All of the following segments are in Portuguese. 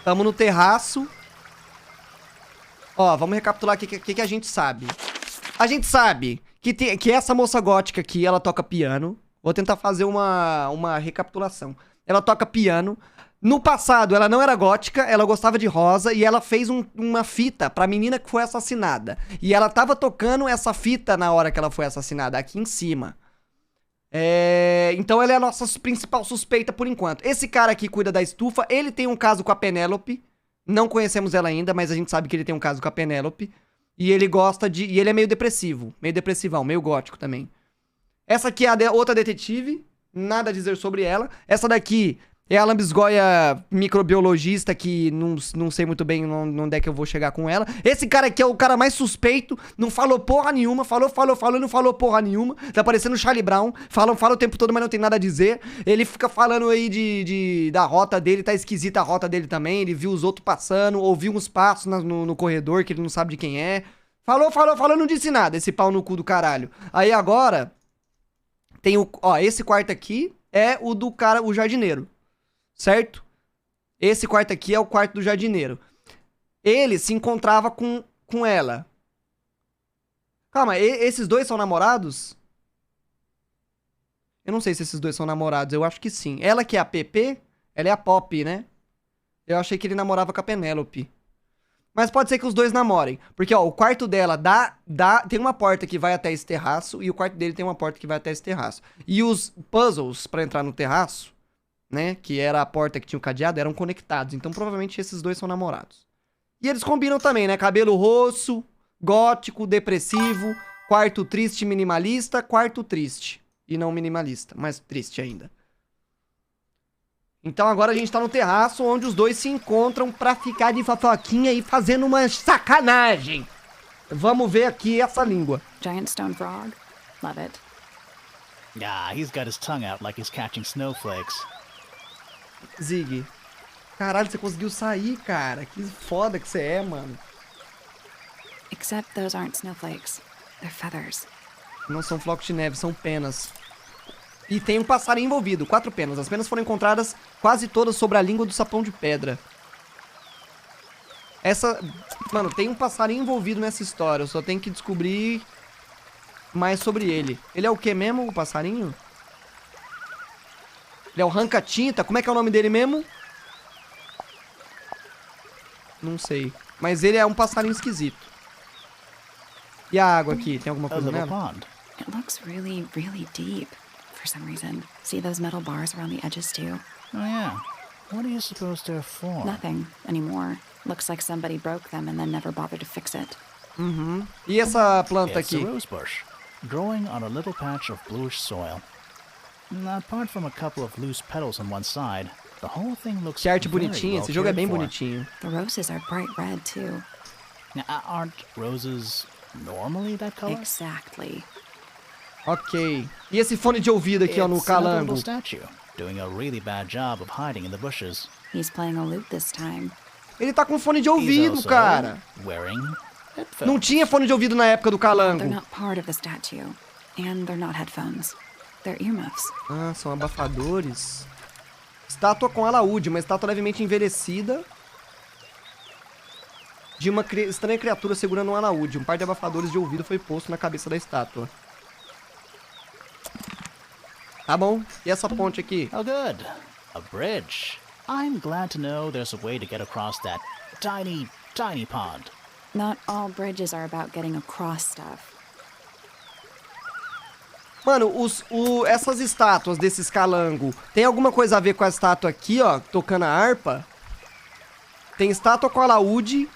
Tamo no terraço. Ó, vamos recapitular aqui o que a gente sabe. A gente sabe que essa moça gótica aqui, ela toca piano. Vou tentar fazer uma recapitulação. Ela toca piano. No passado, ela não era gótica, ela gostava de rosa e ela fez uma fita pra menina que foi assassinada. E ela tava tocando essa fita na hora que ela foi assassinada, aqui em cima. Então ela é a nossa principal suspeita por enquanto. Esse cara aqui cuida da estufa, ele tem um caso com a Penélope. Não conhecemos ela ainda, mas a gente sabe que ele tem um caso com a Penélope. E ele gosta de... E ele é meio depressivo, meio depressivão, meio gótico também. Essa aqui é a outra detetive, nada a dizer sobre ela. Essa daqui... é a lambisgoia microbiologista que não sei muito bem onde é que eu vou chegar com ela. Esse cara aqui é o cara mais suspeito, não falou porra nenhuma, falou e não falou porra nenhuma. Tá parecendo o Charlie Brown, fala o tempo todo, mas não tem nada a dizer. Ele fica falando aí da rota dele, tá esquisita a rota dele também. Ele viu os outros passando, ouviu uns passos no corredor que ele não sabe de quem é. Falou, não disse nada, esse pau no cu do caralho. Aí agora, tem esse quarto aqui é o do cara, o jardineiro. Certo? Esse quarto aqui é o quarto do jardineiro. Ele se encontrava com ela. Calma, esses dois são namorados? Eu não sei se esses dois são namorados, eu acho que sim. Ela que é a PP, ela é a Pop, né? Eu achei que ele namorava com a Penélope. Mas pode ser que os dois namorem. Porque, ó, o quarto dela tem uma porta que vai até esse terraço e o quarto dele tem uma porta que vai até esse terraço. E os puzzles pra entrar no terraço, né, que era a porta que tinha o cadeado, eram conectados. Então, provavelmente, esses dois são namorados. E eles combinam também, né? Cabelo roxo, gótico, depressivo, quarto triste, minimalista, quarto triste. E não minimalista, mas triste ainda. Então, agora a gente tá no terraço, onde os dois se encontram pra ficar de fofoquinha e fazendo uma sacanagem. Vamos ver aqui essa língua. Giant stone frog. Love it. Ah, he's got his tongue out like he's catching snowflakes. Zig. Caralho, você conseguiu sair, cara. Que foda que você é, mano. Except those aren't snowflakes. They're feathers. Não são flocos de neve, são penas. E tem um passarinho envolvido, 4 penas. As penas foram encontradas quase todas sobre a língua do sapão de pedra. Mano, tem um passarinho envolvido nessa história. Eu só tenho que descobrir mais sobre ele. Ele é o que mesmo, o passarinho? Ele é o Ranca-Tinta? Como é que é o nome dele mesmo? Não sei. Mas ele é um passarinho esquisito. E a água aqui? Tem alguma coisa nela? It looks really, really deep for some reason. See those metal bars around the edges too? Oh yeah. What do you suppose they're for? Nothing anymore. Looks like somebody broke them and then never bothered to fix it. Uhum. E essa planta aqui? It's a rose bush, growing on a little patch of bluish soil. Apart from a couple of loose petals on one side, the whole thing looks que arte bonitinha, esse jogo é bem bonitinho. The roses are bright red too. Now, aren't roses normally that color? Exactly. Ok. E esse fone de ouvido aqui, ó, no calango? Statue, doing a really bad job of hiding in the bushes. He's playing a lute this time. Ele tá com fone de ouvido, cara. Não tinha fone de ouvido na época do calango. They're not part of the statue, and they're not headphones. They're earmuffs. Ah, são abafadores. Estátua com alaúde, uma estátua levemente envelhecida de uma estranha criatura segurando um alaúde. Um par de abafadores de ouvido foi posto na cabeça da estátua. Tá bom. E essa ponte aqui? Oh, good. A bridge. I'm glad to know there's a way to get across that tiny, tiny pond. Not all bridges are about getting across stuff. Mano, essas estátuas desses calango, tem alguma coisa a ver com a estátua aqui, ó, tocando a harpa? Tem estátua com alaúde,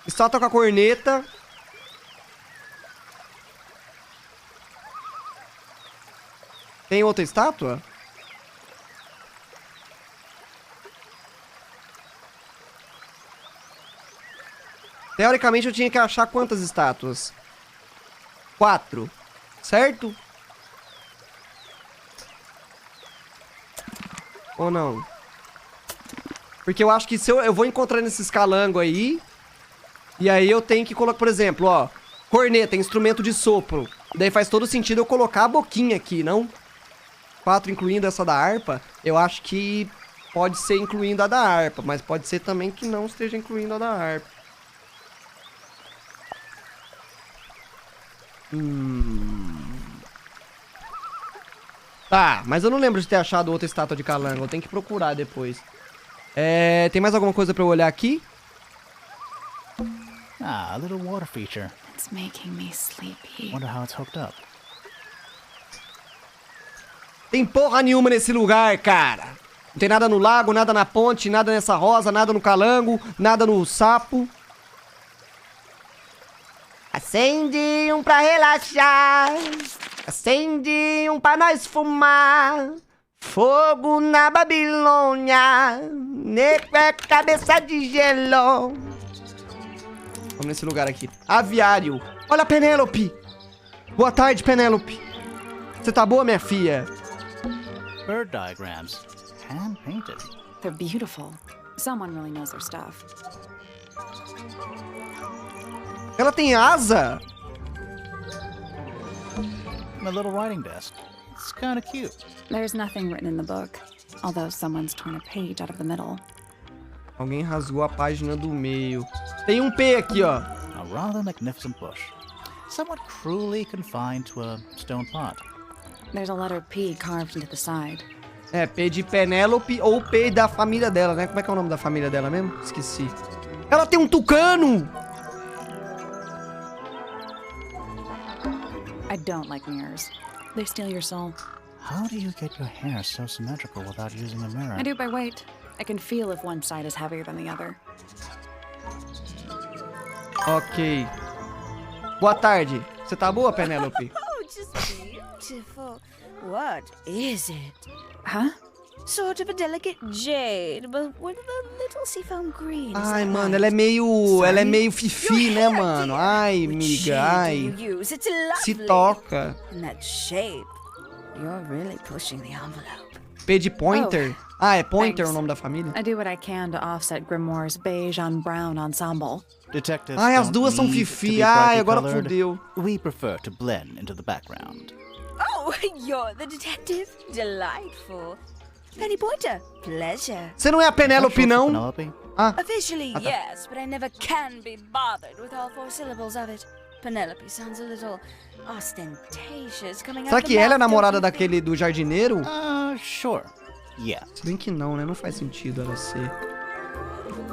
estátua com a corneta. Tem outra estátua? Teoricamente eu tinha que achar quantas estátuas? 4. Certo? Ou não? Porque eu acho que se eu vou encontrar nesses calango aí, e aí eu tenho que colocar, por exemplo, ó, corneta, instrumento de sopro. Daí faz todo sentido eu colocar a boquinha aqui, não? 4 incluindo essa da harpa, eu acho que pode ser incluindo a da harpa, mas pode ser também que não esteja incluindo a da harpa. Tá, mas eu não lembro de ter achado outra estátua de Calango. Eu tenho que procurar depois. Tem mais alguma coisa pra eu olhar aqui? Ah, a little water feature. It's making me sleepy. Wonder how it's hooked up. Tem porra nenhuma nesse lugar, cara. Não tem nada no lago, nada na ponte, nada nessa rosa, nada no calango, nada no sapo. Acende um pra relaxar. Acende um pra nós fumar. Fogo na Babilônia. Cabeça de gelo. Vamos nesse lugar aqui. Aviário. Olha a Penélope. Boa tarde, Penélope. Você tá boa, minha filha? Bird diagrams. Hand-painted. They're beautiful. Someone really knows their stuff. Ela tem asa? My little writing desk. It's kind of cute. There's nothing written in the book, although someone's torn a page out of the middle. Alguém rasgou a página do meio. Tem um P aqui, ó. A rather magnificent bush. Somewhat cruelly confined to a stone pot. There's a letter P carved into the side. P de Penélope ou P da família dela, né? Como é que é o nome da família dela mesmo? Esqueci. Ela tem um tucano! I don't like mirrors. They steal your soul. How do you get your hair so symmetrical without using a mirror? I do it by weight. I can feel if one side is heavier than the other. Ok. Boa tarde. Você tá boa, Penélope? Oh, just beautiful. What is it? Huh? Sort of a delicate jade, but with a little seafoam green. Ai, mano, ela é meio fifi, né, mano? Ai, amiga, ai. It's lovely. Se toca. And that shape. You're really pushing the envelope. P de Pointer? É Pointer thanks. o nome da família? I do what I can to offset Grimoire's beige on brown ensemble. Detectives Ai, as don't duas são need to fifi. be Ai, brightly agora colored. fudeu. We prefer to blend into the background. Oh, you're the detective? Delightful. Penny Pointer, pleasure. Você não é a Penélope, não? Penelope? Ah, Officially, yes, but I never can be bothered with all 4 syllables of it. Penelope sounds a little ostentatious coming out será of the que ela é mouth, namorada don't you think? daquele do jardineiro? Sure. Yeah. Se bem que não, né? Não faz sentido ela ser.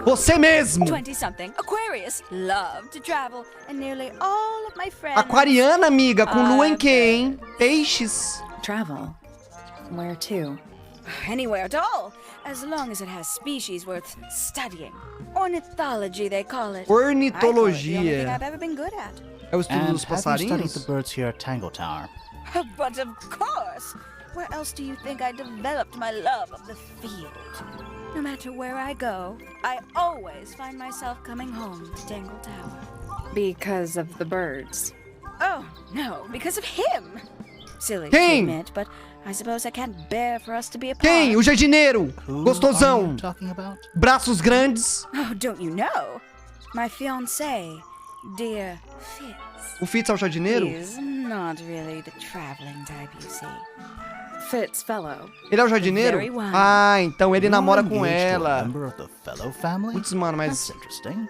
Você mesmo! 20-something, Aquarius, love to travel, and nearly all of my friends... Aquariana, amiga, com lua em quê, hein? Peixes. Travel? Where to? Anywhere at all, as long as it has species worth studying. Ornithology, they call it. I call it the only thing Ornitologia. I've ever been good at. É o estudo And dos have you studied passarinhos? the birds here at Tangle Tower? But of course! Where else do you think I developed my love of the field? No matter where I go, I always find myself coming home to Tangle Tower. Because of the birds. Oh, no, because of him! Silly Quem? to admit, but I suppose I can't bear for us to be apart. Quem? O jardineiro. Who are Gostosão. you talking about? Braços grandes. Oh, don't you know? My fiancé, dear Fitz. O Fitz é o jardineiro? He's not really the traveling type, you see. Fitz fellow. Ele é o jardineiro? Very one. Ah, então ele You're namora com engaged to a ela. member of the fellow family? Putz, mano, That's mas... interesting.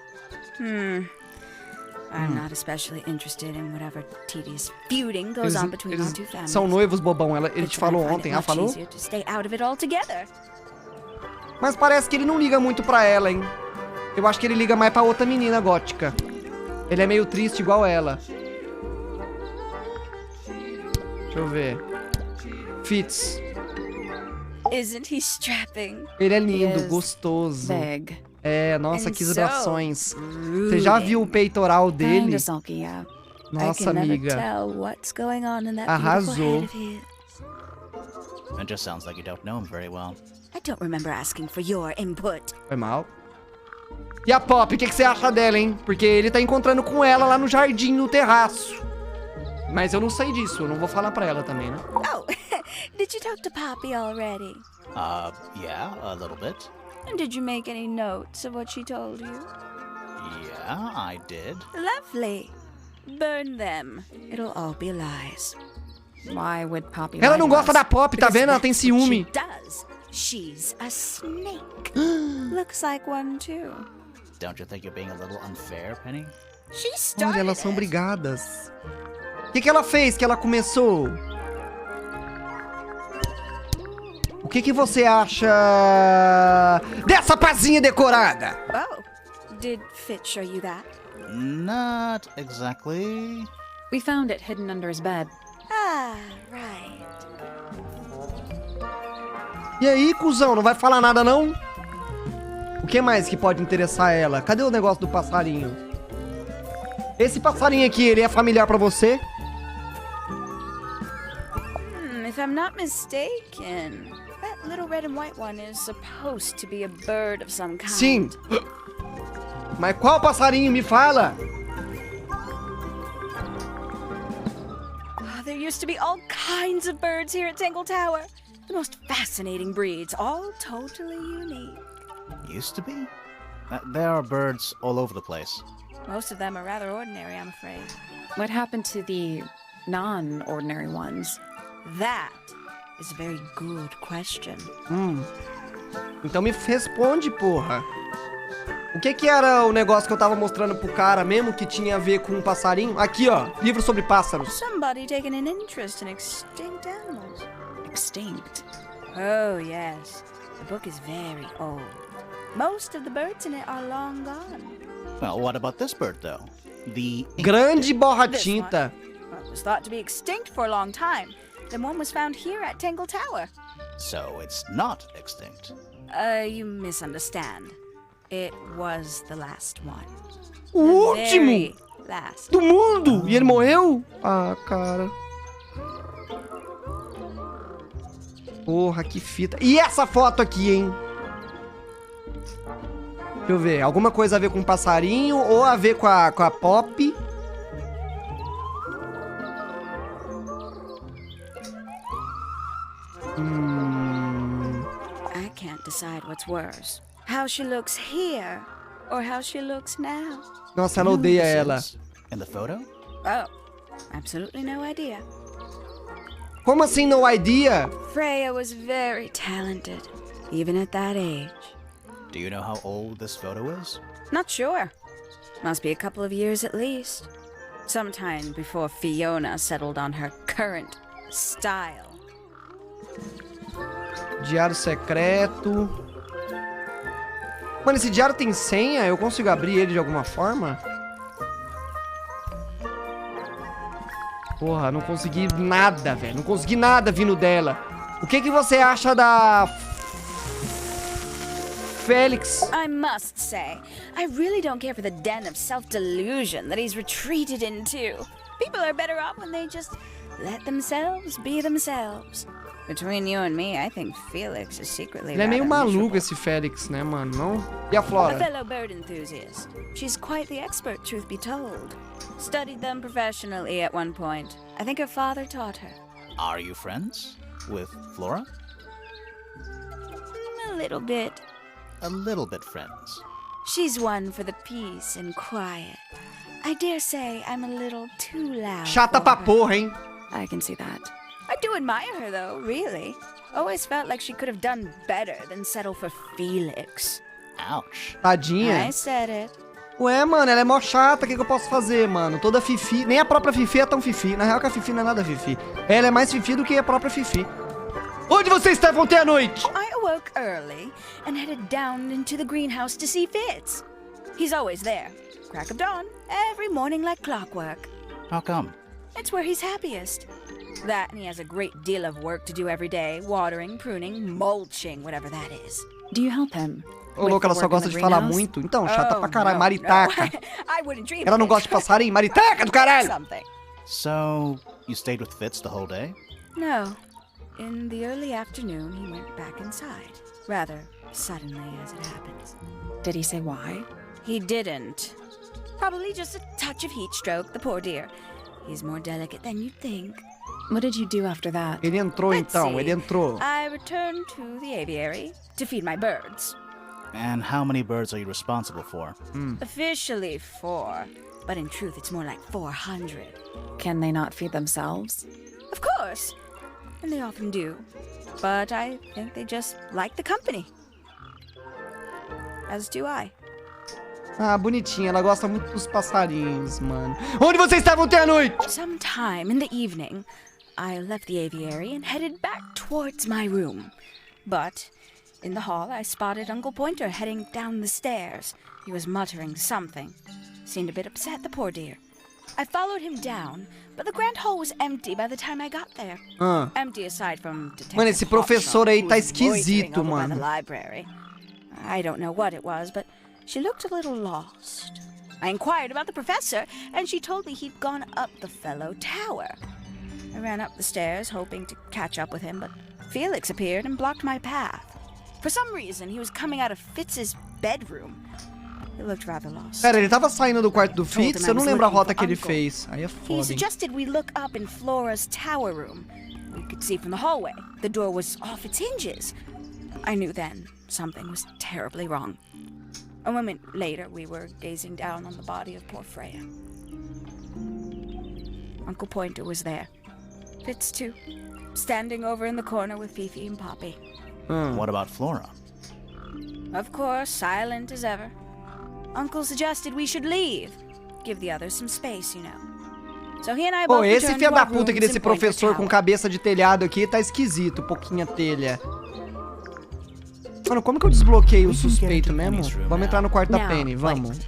I'm not especially interested in whatever tedious feuding goes Eles, on between our two eles families. são noivos, bobão. Ele Fitz te and I falou find ontem. it Ah, much falou? easier to stay out of it altogether. Mas parece que ele não liga muito pra ela, hein? Eu acho que ele liga mais pra outra menina gótica. Ele é meio triste igual ela. Deixa eu ver. Fitz. Isn't he strapping? Ele é lindo, Yes. gostoso. Big. É, nossa, And que so vibrações. Você já viu o peitoral dele? Kinda sulky, yeah. I Nossa, can never amiga. tell what's going on in that Arrasou. beautiful head of his. It just sounds like you don't know him very well. I don't remember asking for your input. Foi mal. E a Pop, o que você acha dela, hein? Porque ele tá encontrando com ela lá no jardim, no terraço. Mas eu não sei disso, eu não vou falar pra ela também, né? Oh, did you talk to Poppy already? Yeah, a little bit. And did you make any notes of what she told you? Yeah, I did. Lovely. Burn them. It'll all be lies. Why would Poppy Ela lie não to gosta us? da Pop, tá Because vendo? Ela tem that's what ciúme. she does. She's a snake. Looks like one too. Don't you think you're being a little unfair, Penny? She Olha, started elas são it. brigadas. O que ela fez que ela começou? O que você acha dessa pazinha decorada? Oh, did Fitz show you that? Not exactly. We found it hidden under his bed. Ah, right. E aí, cuzão, não vai falar nada, não? O que mais que pode interessar ela? Cadê o negócio do passarinho? Esse passarinho aqui, ele é familiar pra você? If I'm not mistaken, that little red and white one is supposed to be a bird of some kind. Sim. Mas qual passarinho? Me fala. Oh, there used to be all kinds of birds here at Tangle Tower. The most fascinating breeds, all totally unique. Used to be? There are birds all over the place. Most of them are rather ordinary, I'm afraid. What happened to the non-ordinary ones? That is a very good question. Então me responde, porra. O que era o negócio que eu tava mostrando pro cara mesmo que tinha a ver com um passarinho? Aqui, ó, livro sobre pássaros. Somebody taking an interest in extinct animals. Extinct. Oh, yes. The book is very old. Most of the birds in it are long gone. Well, what about this bird, though? The Grande borra This tinta. Well, it was thought to be extinct for a long time. Then one was found here at Tangle Tower. So it's not extinct. You misunderstand. It was the last one. O The último very last. do mundo. E ele morreu? Ah, cara. Porra, que fita. E essa foto aqui, hein? Deixa eu ver. Alguma coisa a ver com passarinho ou a ver com a Pop? I can't decide what's worse. How she looks here or how she looks now. Nossa, ela odeia ela. In the photo? Oh, absolutely no idea. Como assim, no idea? Freya was very talented, even at that age. Do you know how old this photo is? Not sure. Must be a couple of years at least. Sometime before Fiona settled on her current style. Diário secreto. Mano, esse diário tem senha? Eu consigo abrir ele de alguma forma? Porra, não consegui nada, velho. Não consegui nada vindo dela. O que você acha da... Félix? I must say, I really don't care for the den of self-delusion that he's retreated into. People are better off when they just let themselves be themselves. Between you and me, I think Felix is secretly Ele é meio rather maluco miserable. esse Félix, né, mano? Não? E a A Flora? fellow bird enthusiast. She's quite the expert, truth be told. Studied them professionally at one point. I think her father taught her. Are you friends with Flora? A little bit. A little bit friends. She's one for the peace and quiet. I dare say I'm a little too loud. Chata for pra her. porra, hein? I can see that. I do admire her, though, really. Always felt like she could have done better than settle for Felix. Ouch. Tadinha. I said it. Ué, mano, ela é mó chata, o que eu posso fazer, mano? Toda fifi, nem a própria Fifi é tão fifi. Na real que a Fifi não é nada fifi. Ela é mais fifi do que a própria Fifi. Onde você estava ontem à noite? I awoke early and headed down into the greenhouse to see Fitz. He's always there. Crack of dawn, every morning like clockwork. How come? It's where he's happiest. That and he has a great deal of work to do every day. Watering, pruning, mulching, whatever that is. Do you help him? Ô, with louca, the ela só work in gosta the de falar greenhouse? muito. Então, chata pra caralho, no, maritaca. no. I wouldn't dream Ela of não it. gosta de passarinho, maritaca do caralho. Something. So, you stayed with Fitz the whole day? No. In the early afternoon, he went back inside. Rather suddenly, as it happens. Did he say why? He didn't. Probably just a touch of heat stroke, the poor dear. He's more delicate than you'd think. What did you do after that? Ele entrou Let's então, see. ele entrou. I returned to the aviary to feed my birds. And how many birds are you responsible for? Officially 4, but in truth it's more like 400. Can they not feed themselves? Of course. And they often do. but I think they just like the company. As do I. Ah, bonitinha. Ela gosta muito dos passarinhos, mano. Onde vocês estavam ontem à noite? Sometime in the evening, I left the aviary and headed back towards my room. But in the hall, I spotted Uncle Pointer heading down the stairs. He was muttering something. Seemed a bit upset, the poor dear. I followed him down, but the grand hall was empty by the time I got there. Empty aside from Detective Mano, esse professor aí tá esquisito, mano. mano. I don't know what it was, but she looked a little lost. I inquired about the professor, and she told me he'd gone up the fellow tower. I ran up the stairs, hoping to catch up with him, but Felix appeared and blocked my path. For some reason, he was coming out of Fitz's bedroom. He looked rather lost. Pera, ele tava saindo do quarto do Fitz? Eu não lembro a rota que ele fez. Aí é He foda, hein? suggested we look up in Flora's tower room. We could see from the hallway. The door was off its hinges. I knew then something was terribly wrong. A moment later, we were gazing down on the body of poor Freya. Uncle Pointer was there. Fitz, too. Standing over in the corner with Fifi and Poppy. What about Flora? Of course, silent as ever. Uncle suggested we should leave. Give the others some space, you know. So he and I Pô, both esse returned filho to da our puta aqui rooms desse in Pointer professor com Tower. cabeça de telhado aqui tá esquisito, pouquinha telha. Mano, como que eu desbloqueio o suspeito mesmo? Vamos entrar no quarto da Penny, vamos.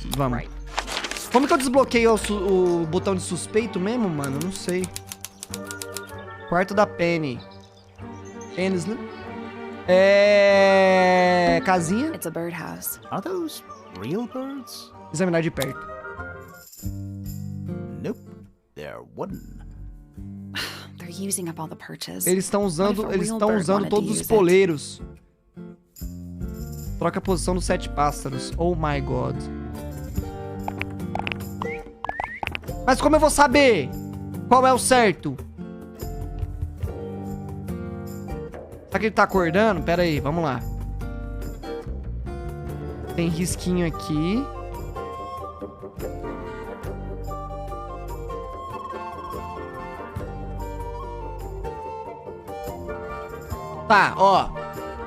Como que eu desbloqueio o botão de suspeito mesmo, mano? Não sei. Quarto da Penny. Penny, casinha. It's a birdhouse. Are those real birds? Examinar de perto. Nope, they're wooden. They're using up all the perches. Eles estão usando todos os poleiros. Troca a posição dos 7 pássaros. Oh my god. Mas como eu vou saber qual é o certo? Será que ele tá acordando? Pera aí, vamos lá. Tem risquinho aqui. Tá, ó.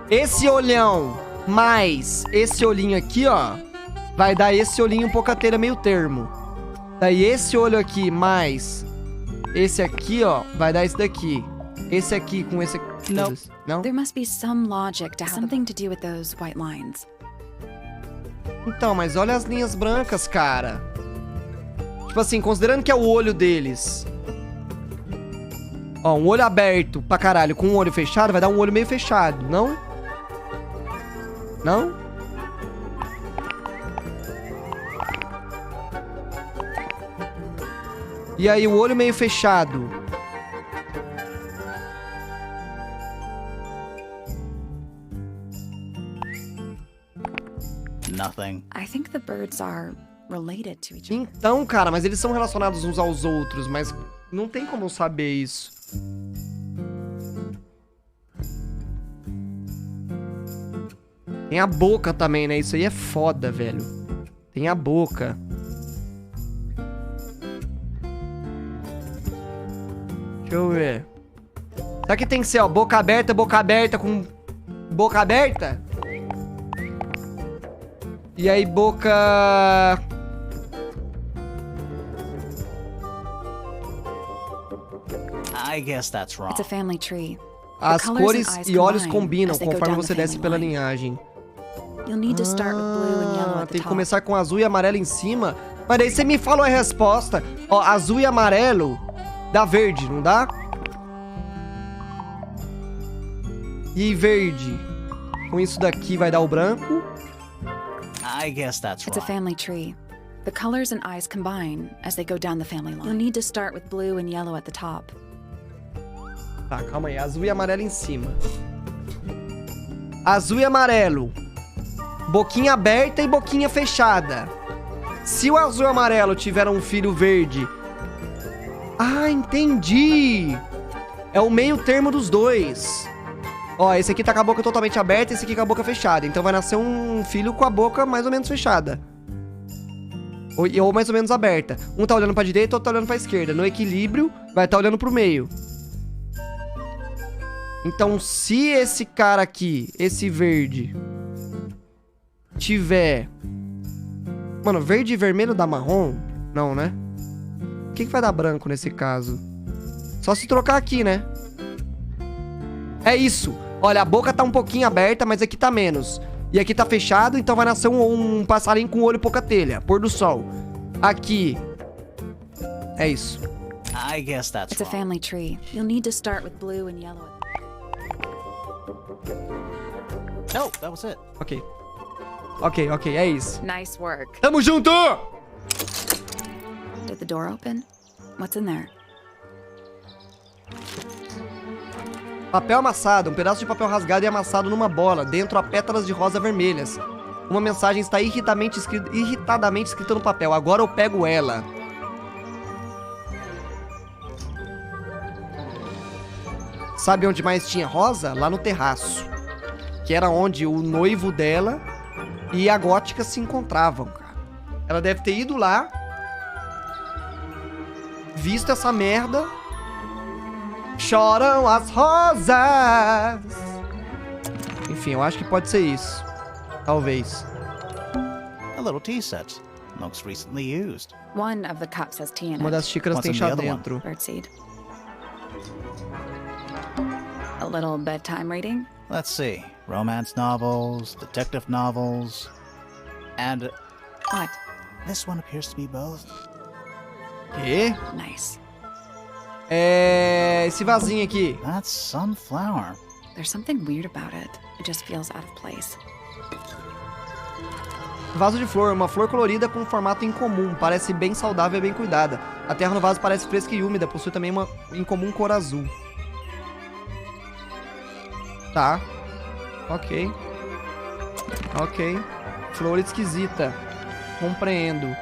Esse olhão mais esse olhinho aqui, ó, vai dar esse olhinho pocateira meio termo. Daí esse olho aqui mais esse aqui, ó, vai dar esse daqui. Esse aqui com esse aqui. Não? There must be some logic to something to do with those white lines. Então, mas olha as linhas brancas, cara. Tipo assim, considerando que é o olho deles. Ó, um olho aberto pra caralho com um olho fechado, vai dar um olho meio fechado, não? Não? E aí, o olho meio fechado. Nothing. I think the birds are related to each other. Então, cara, mas eles são relacionados uns aos outros, mas não tem como saber isso. Tem a boca também, né? Isso aí é foda, velho. Tem a boca. Deixa eu ver. Será que tem que ser, ó, boca aberta com boca aberta? E aí, boca... I guess that's wrong. It's a family tree. As The colors cores and eyes e olhos combine combinam as they go conforme down the você desce family pela line. linhagem. You'll need to start with blue and yellow at the Tem que top. começar com azul e amarelo em cima. Mas daí você me falou a resposta. Ó, azul e amarelo dá verde, não dá? E verde. Com isso daqui vai dar o branco. I guess that's It's a wrong. family tree. The colors and eyes combine as they go down the family line. You'll need to start with blue and yellow at the top. Tá, calma aí. Azul e amarelo em cima. Azul e amarelo. Boquinha aberta e boquinha fechada. Se o azul e o amarelo tiver um filho verde... Ah, entendi! É o meio termo dos dois. Ó, esse aqui tá com a boca totalmente aberta e esse aqui com a boca fechada. Então vai nascer um filho com a boca mais ou menos fechada. Ou mais ou menos aberta. Um tá olhando pra direita, outro tá olhando pra esquerda. No equilíbrio, vai tá olhando pro meio. Então, se esse cara aqui, esse verde, tiver... Mano, verde e vermelho dá marrom? Não, né? O que vai dar branco nesse caso? Só se trocar aqui, né? É isso. Olha, a boca tá um pouquinho aberta, mas aqui tá menos. E aqui tá fechado, então vai nascer um passarinho com olho e pouca telha. Pôr do sol. Aqui. É isso. I guess that's It's a wrong. family tree. You'll need to start with blue and yellow. No, that was it. Ok. Ok, é isso. Nice work. Tamo junto! Did the door open? What's in there? Papel amassado. Um pedaço de papel rasgado e amassado numa bola. Dentro há pétalas de rosa vermelhas. Uma mensagem está irritadamente escrita no papel. Agora eu pego ela. Sabe onde mais tinha rosa? Lá no terraço. Que era onde o noivo dela e a gótica se encontravam, cara. Ela deve ter ido lá, visto essa merda. Choram as rosas. Enfim, eu acho que pode ser isso. Talvez. A little tea set. Looks recently used. One of the cups has tea in Uma it. das xícaras What's tem in chá the other one? dentro. Birdseed. A little bedtime reading. Let's see. Romance novels, detective novels, and What? this one appears to be both. Quê? Nice. Esse vasinho aqui. That's sunflower. There's something weird about it. It just feels out of place. Vaso de flor, uma flor colorida com um formato incomum. Parece bem saudável e bem cuidada. A terra no vaso parece fresca e úmida. Possui também uma incomum cor azul. Tá. Ok. Flor esquisita. Compreendo.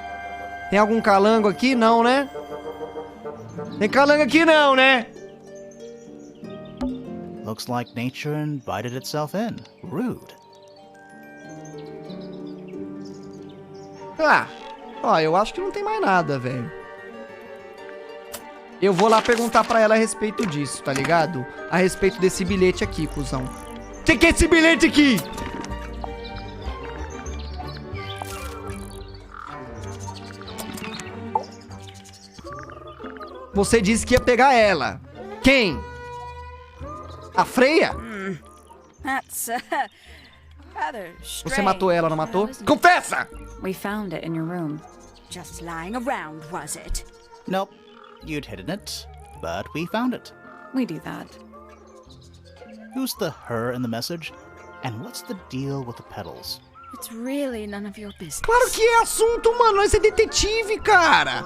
Tem algum calango aqui? Não, né? Tem calango aqui não, né? Looks like nature invited itself in. Rude. Ah, ó, eu acho que não tem mais nada, velho. Eu vou lá perguntar pra ela a respeito disso, tá ligado? A respeito desse bilhete aqui, cuzão. Que é esse bilhete aqui? Você disse que ia pegar ela. Quem? A Freia? That's rather strange. Você matou ela, não matou? isn't it? Confessa! We found it in your room. Just lying around, was it? Nope. You'd hidden it, but we found it. We do that. Who's the her in the message? And what's the deal with the petals? It's really none of your business. Claro que é assunto, mano. Nós é detetive, cara.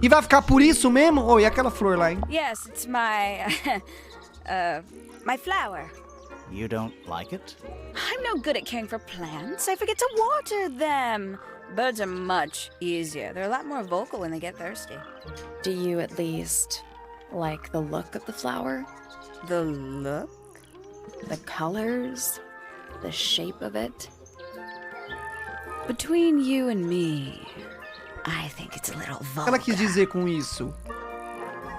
E vai ficar por isso mesmo? Oh, e aquela flor lá, hein? Yes, it's my my flower. You don't like it? I'm no good at caring for plants. I forget to water them. Birds are much easier. They're a lot more vocal when they get thirsty. Do you at least like the look of the flower? The look? The colors? The shape of it? Between you and me, I think it's a little O que vulgar. ela quis dizer com isso?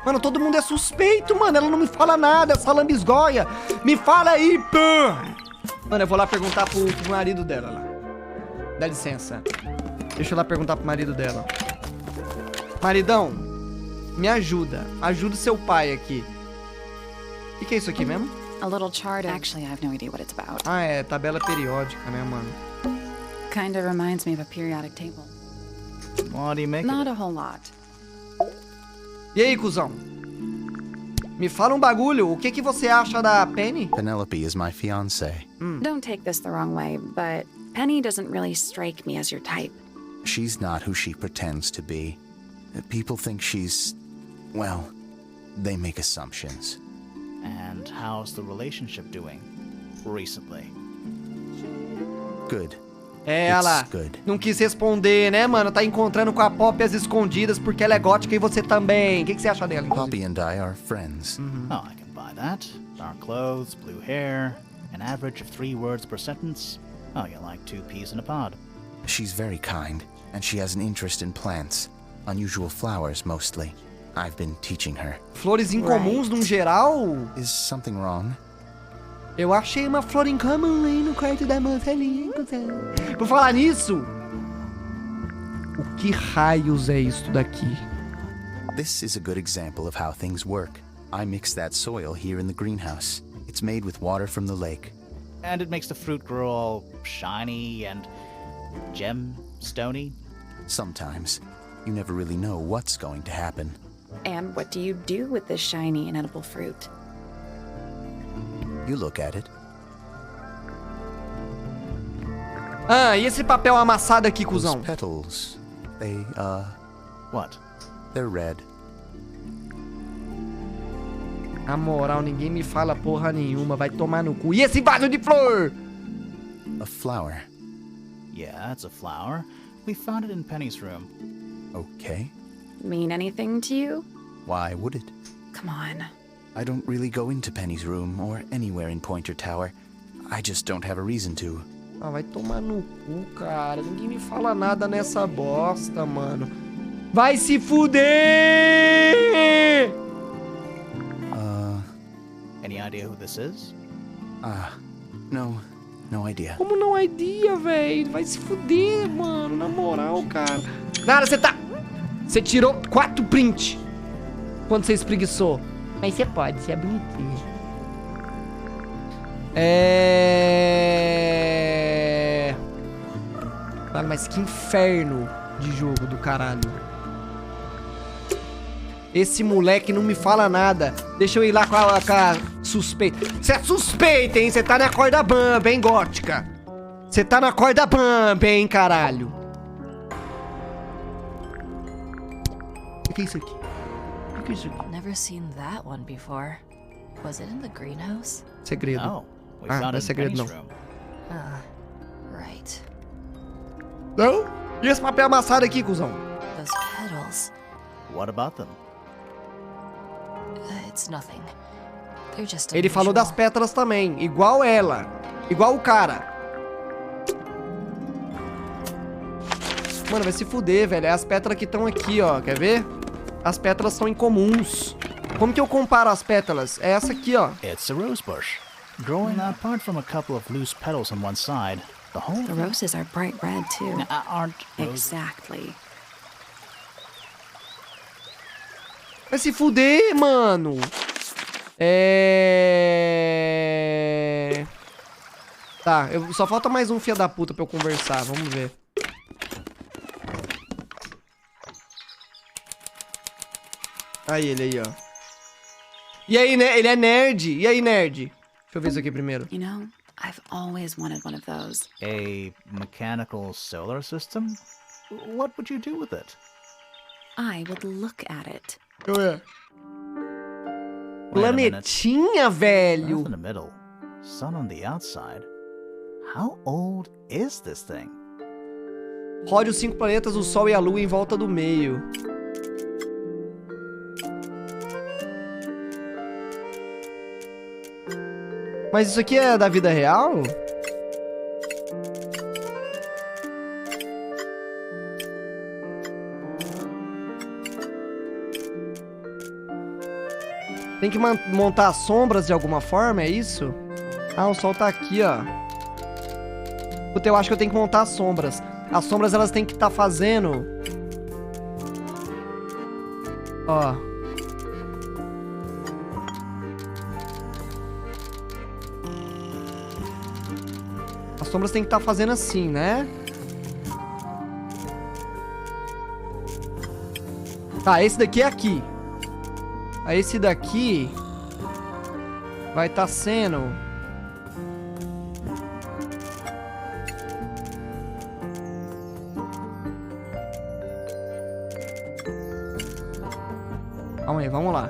Mano, todo mundo é suspeito, mano. Ela não me fala nada, essa lambisgoia. Me fala aí, pô. Mano, eu vou lá perguntar pro marido dela lá. Dá licença. Deixa eu lá perguntar pro marido dela. Maridão, me ajuda. Ajuda o seu pai aqui. O que é isso aqui mesmo? A little chart. Actually, I have no idea what it's about. Ah, é tabela periódica, né, mano? Kind of reminds me of a periodic table. What do you make Not of a it? whole lot. E aí, cuzão? Me fala um bagulho. O que você acha da Penny? Penelope is my fiancée. Don't take this the wrong way, but Penny doesn't really strike me as your type. She's not who she pretends to be. People think she's... well, they make assumptions. And how's the relationship doing? Recently. Good. É, olha lá. It's good. Não quis responder, né, mano? Tá encontrando com a Poppy às escondidas porque ela é gótica e você também. O que você acha dela, inclusive? Poppy and I are friends. Oh, I can buy that. Dark clothes, blue hair, an average of 3 words per sentence. Oh, you're like 2 peas in a pod. She's very kind, and she has an interest in plants. Unusual flowers, mostly. I've been teaching her. Flores incomuns, num geral? Is something wrong? Eu achei uma flor incomum aí no quarto da Marcelinha. Por falar nisso, o que raios é isso daqui? This is a good example of how things work. I mix that soil here in the greenhouse. It's made with water from the lake. And it makes the fruit grow all shiny and gemstony. Sometimes, you never really know what's going to happen. And what do you do with this shiny and edible fruit? You look at it. Ah, e esse papel amassado aqui, Those cuzão? petals, they, What? they're red. Na moral, ninguém me fala porra nenhuma, vai tomar no cu. E esse vaso de flor? A flower. Yeah, it's a flower. We found it in Penny's room. Okay. Mean anything to you? Why would it? Come on. I don't really go into Penny's room or anywhere in Pointer Tower. I just don't have a reason to. Ah, vai tomar no cu, cara. Ninguém me fala nada nessa bosta, mano. Vai se fuder! Any idea who this is? No idea. Como não é dia, velho? Vai se fuder, mano. Na moral, cara. Nada, você tá... Você tirou 4 print quando você espreguiçou. Mas você pode, você é bonitinho. Mano, mas que inferno de jogo do caralho. Esse moleque não me fala nada. Deixa eu ir lá com a suspeita. Você é suspeita, hein? Você tá na corda bamba, hein, gótica? Você tá na corda bamba, hein, caralho? O que é isso aqui? O que é isso aqui? Never seen that one before. Was it in the greenhouse? Segredo. No. We Ah, found não é it in segredo, Penny's não. room. Right. Não? E esse papel amassado aqui, cuzão? Those petals. What about them? It's nothing. They're just Ele falou das unusual. pétalas também. Igual ela. Igual o cara. Mano, vai se fuder, velho. É as pétalas que estão aqui, ó. Quer ver? As pétalas são incomuns. Como que eu comparo as pétalas? É essa aqui, ó. It's a rose bush. Growing apart from a couple of loose petals on one side, the whole The roses are bright red, too. aren't roses. Exactly. Vai se fuder, mano. Tá, só falta mais um filho da puta pra eu conversar. Vamos ver. Aí, ele aí, ó. E aí, né? Ele é nerd. E aí, nerd? Deixa eu ver isso aqui primeiro. You know, I've always wanted one of those. A mechanical solar system? What would you do with it? I would look at it. Wait a minute. Planetinha, Earth velho. in the middle, sun on the outside. How old is this thing? Rode os 5 planetas, o Sol e a Lua em volta do meio. Mas isso aqui é da vida real? Tem que montar as sombras de alguma forma, é isso? Ah, o sol tá aqui, ó. Puta, eu acho que eu tenho que montar as sombras. As sombras, elas têm que estar fazendo... Ó. As sombras têm que estar fazendo assim, né? Tá, esse daqui é aqui. Aí esse daqui vai estar sendo... Calma aí, vamos lá.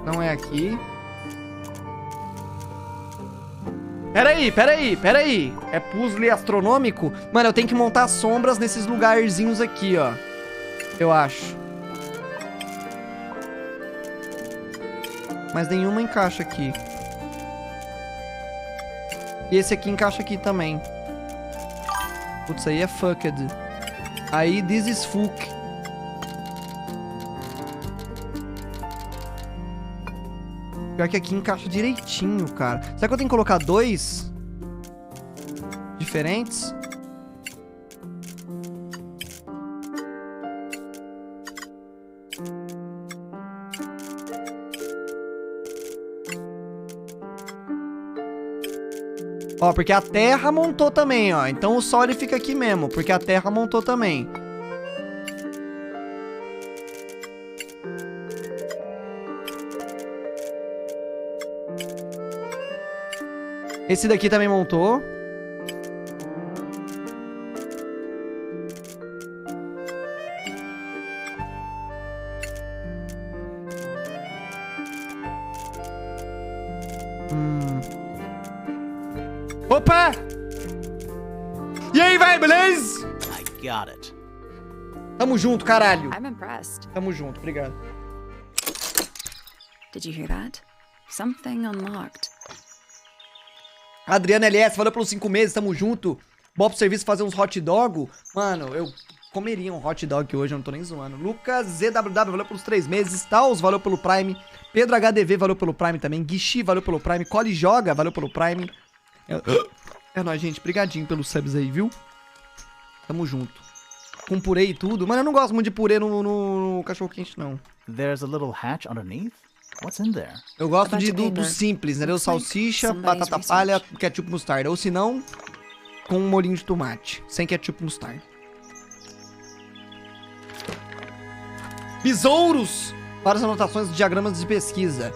Não é aqui. Peraí. É puzzle astronômico? Mano, eu tenho que montar sombras nesses lugarzinhos aqui, ó. Eu acho. Mas nenhuma encaixa aqui. E esse aqui encaixa aqui também. Putz, aí é fucked. Aí, this is fuck. Pior que aqui encaixa direitinho, cara. Será que eu tenho que colocar 2 diferentes? Ó, porque a terra montou também, ó. Então o sol ele fica aqui mesmo, porque a terra montou também. Esse daqui também montou. Opa! E aí, vai, beleza? I got it. Tamo junto, caralho. I'm impressed. Tamo junto, obrigado. Did you hear that? Something unlocked. Adriana LS, valeu pelos 5 meses, tamo junto. Bom pro serviço fazer uns hot dog. Mano, eu comeria um hot dog hoje, eu não tô nem zoando. Lucas ZWW, valeu pelos 3 meses. Taos, valeu pelo Prime. Pedro HDV, valeu pelo Prime também. Guixi, valeu pelo Prime. Cole Joga, valeu pelo Prime. É nóis, gente. Brigadinho pelos subs aí, viu? Tamo junto. Com purê e tudo. Mano, eu não gosto muito de purê no cachorro-quente, não. There's a little hatch underneath? What's in there? Eu gosto do simples, né? Salsicha, batata palha, ketchup mostarda. Ou se não, com um molhinho de tomate. Sem ketchup mostarda. Besouros! Várias anotações de diagramas de pesquisa.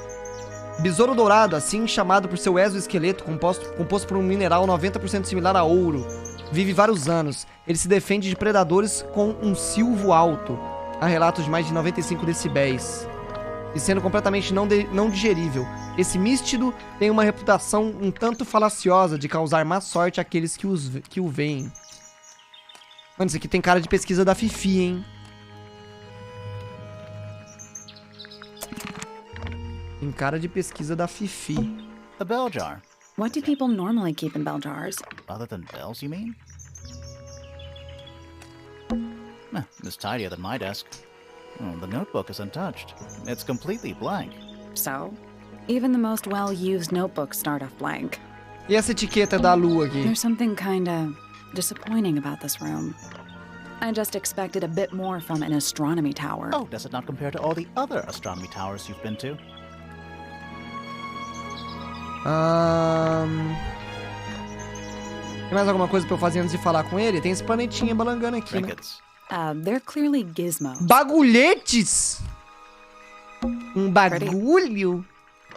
Besouro dourado, assim chamado por seu exoesqueleto, composto por um mineral 90% similar a ouro. Vive vários anos. Ele se defende de predadores com um silvo alto. Há relatos de mais de 95 decibéis. E sendo completamente não digerível. Esse místido tem uma reputação um tanto falaciosa de causar má sorte àqueles que o veem. Mano, isso aqui tem cara de pesquisa da Fifi, hein? Tem cara de pesquisa da Fifi. The bell jar. What do people normally keep in bell jars? Other than bells, you mean? It's tidier than my desk. The notebook is untouched. It's completely blank. So, even the most well-used notebooks start off blank. E essa etiqueta da lua aqui? There's something kinda disappointing about this room. I just expected a bit more from an astronomy tower. Oh, does it not compare to all the other astronomy towers you've been to? Tem mais alguma coisa pra eu fazer antes de falar com ele? Tem esse planetinha balangando aqui, né? Trinkets. They're clearly gizmos. Bagulhetes! Um bagulho?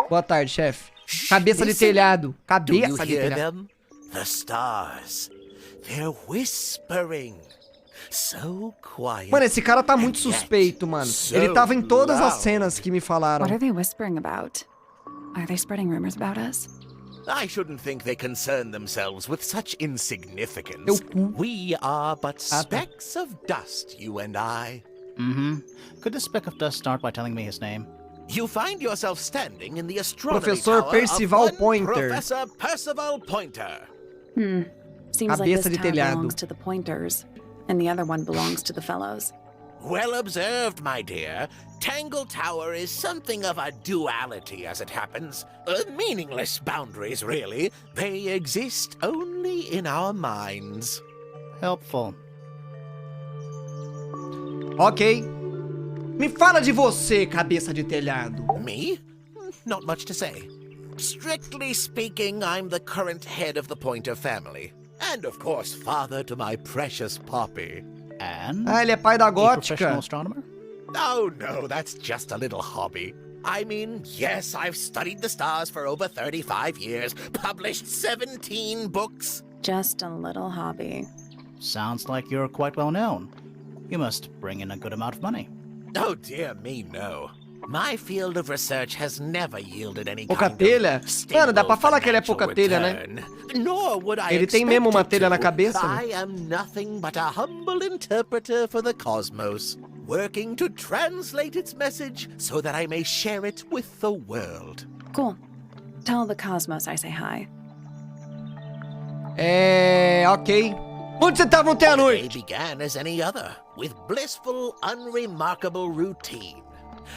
Boa tarde, chefe. Cabeça de telhado. Cabeça de telhado. The stars. They're whispering. So quiet. Mano, esse cara tá muito suspeito, mano. Ele tava em todas as cenas que me falaram. What are they whispering about? Are they spreading rumors about us? I shouldn't think they concern themselves with such insignificance. We are but specks of dust, you and I. Could the speck of dust start by telling me his name? You find yourself standing in the astronomy Professor tower Percival of one Pointer. Professor Percival Pointer. Seems like Cabeça this de tower telhado. belongs to the Pointers, and the other one belongs to the Fellows. Well observed, my dear. Tangle Tower is something of a duality, as it happens. Meaningless boundaries, really. They exist only in our minds. Helpful. Ok. Me fala de você, cabeça de telhado. Me? Not much to say. Strictly speaking, I'm the current head of the Pointer family. And of course, father to my precious Poppy. And Ah, ele é pai da a gótica. professional astronomer? Oh no, that's just a little hobby. I mean, yes, I've studied the stars for over 35 years, published 17 books. Just a little hobby. Sounds like you're quite well known. You must bring in a good amount of money. Oh dear me, no. My field of research has never yielded any Pouca kind telha? of stable Mano, dá pra falar que ele é financial pouca telha, né? return. Nor would I Ele tem mesmo uma expect telha it na to. cabeça, né? I am nothing but a humble interpreter for the cosmos, working to translate its message so that I may share it with the world. Cool. Tell the Cosmos I say hi. Ok. Onde você tava ontem à The day noite? began as any other, with blissful, unremarkable routine.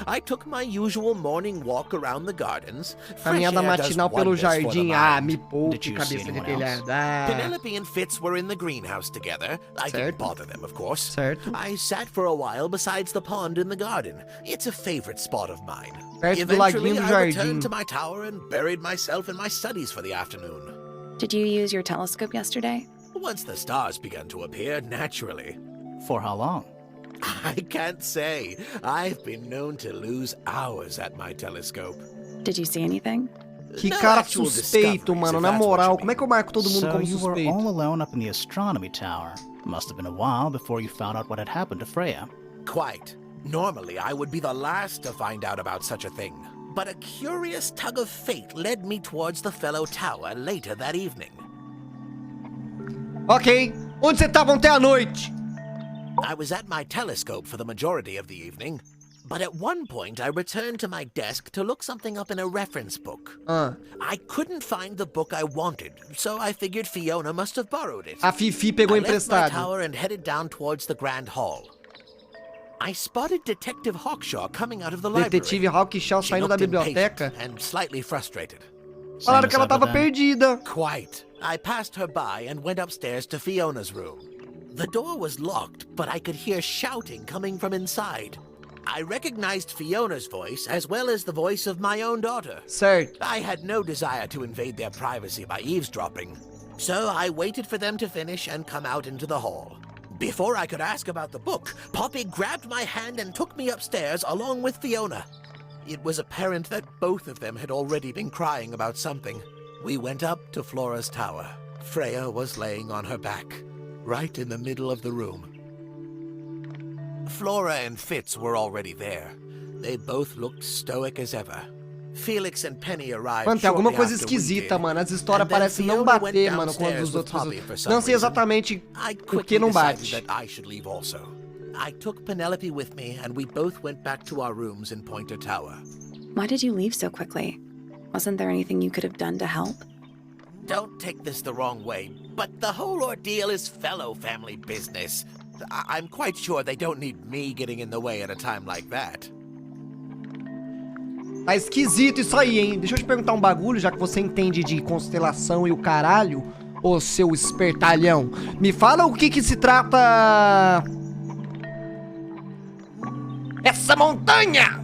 I took my usual morning walk around the gardens. Fresh Caminhada air does matinal pelo wonders for the jardim. mind. Ah, me poupe, Did you cabeça see de anyone telhado. Ah, Penelope and Fitz were in the greenhouse together. I didn't Certo. bother them, of course. Certo. I sat for a while besides the pond in the garden. It's a favorite spot of mine. Perto do laguinho Eventually, do I jardim. returned to my tower and buried myself in my studies for the afternoon. Did you use your telescope yesterday? Once the stars began to appear, naturally. For how long? I can't say. I've been known to lose hours at my telescope. Did you see anything? que No cara actual suspeito, discoveries, mano. if Na that's what moral, you como é que eu marco todo mundo So como you were all suspeito? alone up in the astronomy tower. Must have been a while before you found out what had happened to Freya. Quite. Normally, I would be the last to find out about such a thing. But a curious tug of fate led me towards the fellow tower later that evening. Ok. Onde você tava ontem à noite? I was at my telescope for the majority of the evening, but at one point I returned to my desk to look something up in a reference book. Ah, I couldn't find the book I wanted, so I figured Fiona must have borrowed it. a Fifi pegou I left my emprestado. tower and headed down towards the Grand Hall. I spotted Detective Hawkshaw coming out of the Detetive library. Hawkshaw She saindo da looked impatient biblioteca. and slightly frustrated. Falaram Same que ela as tava ever then. perdida. Quite. I passed her by and went upstairs to Fiona's room. The door was locked, but I could hear shouting coming from inside. I recognized Fiona's voice as well as the voice of my own daughter. Certo. I had no desire to invade their privacy by eavesdropping, so I waited for them to finish and come out into the hall. Before I could ask about the book, Poppy grabbed my hand and took me upstairs along with Fiona. It was apparent that both of them had already been crying about something. We went up to Flora's tower. Freya was laying on her back, right in the middle of the room. Flora and Fitz were already there. They both looked stoic as ever. Felix and Penny arrived Mano, tem alguma shortly coisa after we esquisita, did, mano. As histórias and then parecem não Fiona went bater, mano, com as downstairs dos with outros. Poppy for some Não sei reason. exatamente I por quickly que não decided bate. that I should leave also. I took Penelope with me, and we both went back to our rooms in Pointer Tower. Why did you leave so quickly? Wasn't there anything you could have done to help? Don't take this the wrong way, but the whole ordeal is fellow family business. I'm quite sure they don't need me getting in the way at a time like that. Tá esquisito isso aí, hein? Deixa eu te perguntar um bagulho, já que você entende de constelação e o caralho, ô seu espertalhão. Me fala o que se trata... essa montanha!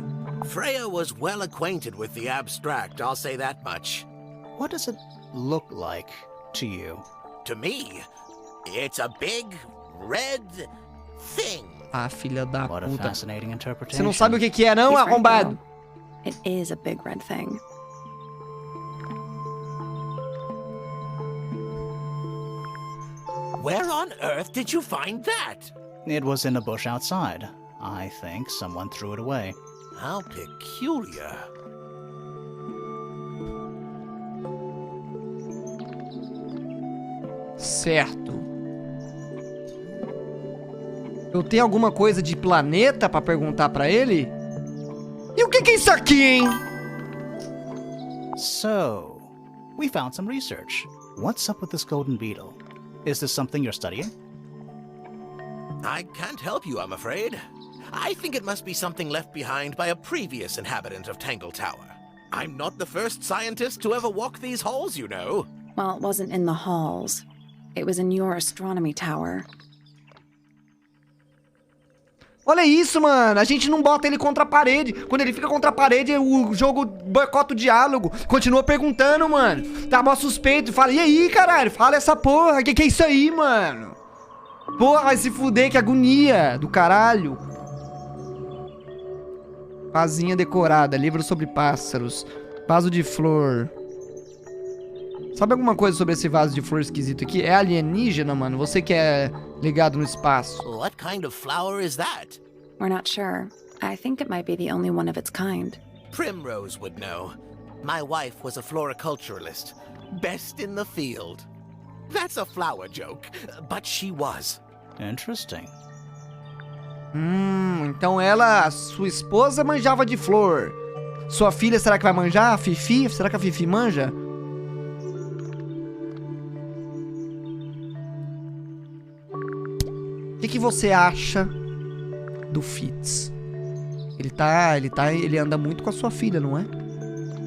Freya was well acquainted with the abstract, I'll say that much. What does it look like to you? To me, it's a big, red thing. Ah, filha da What a puta. fascinating Você interpretation. não sabe o que é não, He's right, arrombado? though. It is a big red thing. Where on earth did you find that? It was in a bush outside. I think someone threw it away. How peculiar. Certo. Eu tenho alguma coisa de planeta pra perguntar pra ele? E o que é isso aqui, hein? So, we found some research. What's up with this golden beetle? Is this something you're studying? I can't help you, I'm afraid. I think it must be something left behind by a previous inhabitant of Tangle Tower. I'm not the first scientist to ever walk these halls, you know. Well, it wasn't in the halls. It was in your astronomy tower. Olha isso, mano. A gente não bota ele contra a parede. Quando ele fica contra a parede, o jogo boicota o diálogo. Continua perguntando, mano. Tá mó suspeito. Fala, e aí, caralho? Fala essa porra. Que é isso aí, mano? Porra, vai se fuder. Que agonia do caralho. Vasinha decorada. Livro sobre pássaros. Vaso de flor. Sabe alguma coisa sobre esse vaso de flor esquisito aqui? É alienígena, mano? Você que é ligado no espaço. What kind of flower is that? We're not sure. I think it might be the only one of its kind. Primrose would know. My wife was a floriculturalist. Best in the field. That's a flower joke, but she was. Interesting. Então ela, sua esposa, manjava de flor. Sua filha, será que vai manjar? A Fifi? Será que a Fifi manja? O que você acha do Fitz? Ele anda muito com a sua filha, não é?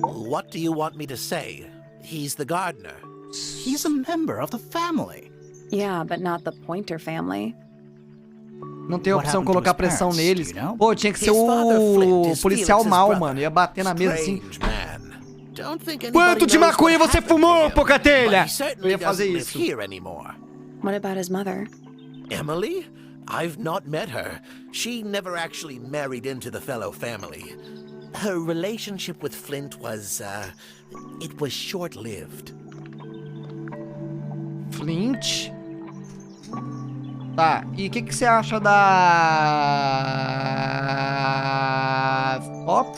What do you want me to say? He's the gardener. He's a member of the family. Yeah, but not the Pointer family. Não tem What opção happened to colocar his pressão parents, neles. do you know? Pô, tinha que ser His father, Flint, o is policial Felix's mal, brother. mano. Ia bater na mesa assim. Strange man. Don't think anybody Quanto de knows maconha what você happened fumou, to him, Pocatelha? but he certainly Eu ia fazer doesn't isso. live here anymore. What about his mother? Emily? I've not met her. She never actually married into the fellow family. Her relationship with Flint was, it was short-lived. Flint. Tá, e o que você acha da... Pop?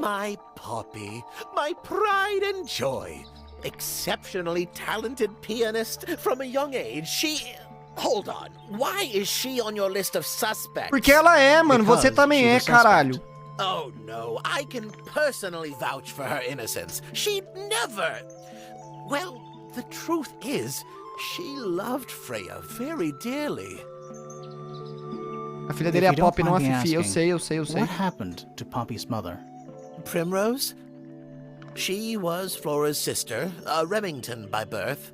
My Poppy, my pride and joy. Exceptionally talented pianist from a young age. Hold on. Why is she on your list of suspects? Porque ela é, mano. Você Because também é, she's a suspect. caralho. Oh, no. I can personally vouch for her innocence. She'd never... Well, the truth is, she loved Freya very dearly. A filha dele é If a you don't Pop, não a mind me Fifi. Eu asking, sei. What happened to Poppy's mother? Primrose? She was Flora's sister, a Remington by birth.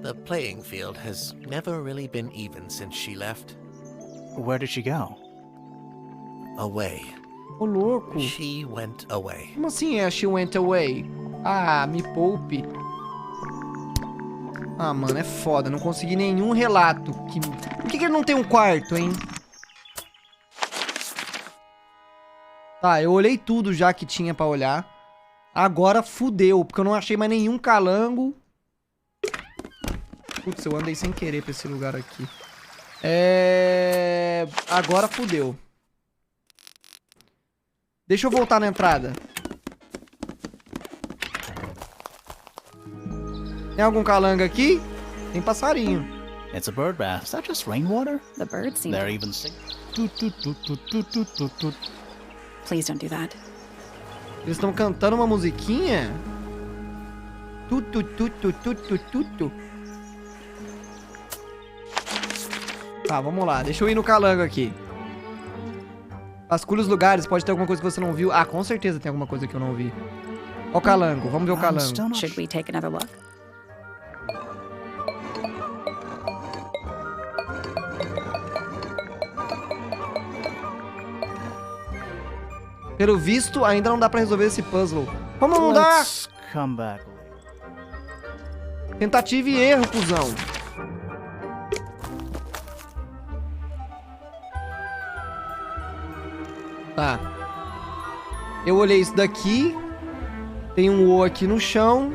The playing field has never really been even since she left. Where did she go? Away. Ô, louco. She went away. Como assim é She Went Away? Ah, me poupe. Ah, mano, é foda. Não consegui nenhum relato. Por que ele não tem um quarto, hein? Tá, eu olhei tudo já que tinha pra olhar. Agora fudeu, porque eu não achei mais nenhum calango. Putz, eu andei sem querer pra esse lugar aqui. Agora fudeu. Deixa eu voltar na entrada. Tem algum calango aqui? Tem passarinho. It's a bird bath. Is that just rainwater? The birds seem They're to... even sing. Toot, toot, toot, toot, toot, toot, toot, toot. Please don't do that. Eles estão cantando uma musiquinha? Tu, tu, tu, tu, tu, tu, tu, tu. Tá, vamos lá. Deixa eu ir no calango aqui. Vasculhe os lugares. Pode ter alguma coisa que você não viu. Ah, com certeza tem alguma coisa que eu não vi. Ó o calango. Vamos ver o I'm calango. still not Should we take another look? Pelo visto, ainda não dá pra resolver esse puzzle. Como não dá? Let's come back later. Tentativa e erro, cuzão. Tá. Eu olhei isso daqui. Tem um O aqui no chão.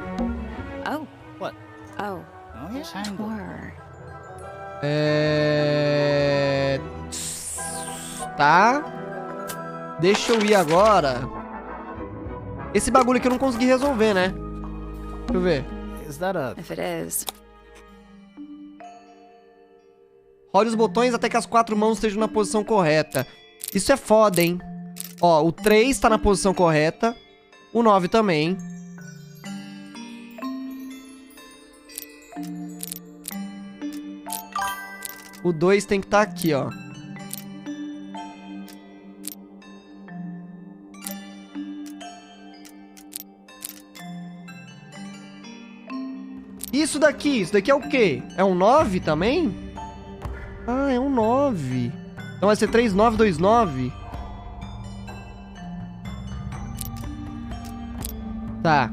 Oh. What? Oh. Oh, yes, Tangle. Or... Tá. Deixa eu ir agora. Esse bagulho aqui eu não consegui resolver, né? Deixa eu ver. Is that a... If it is, Role os botões até que as 4 mãos estejam na posição correta. Isso é foda, hein? Ó, o 3 tá na posição correta. O 9 também. O 2 tem que estar aqui, ó. Isso daqui é o quê? É um 9 também? Ah, é um 9. Então vai ser 3, 9, 2, 9. Tá.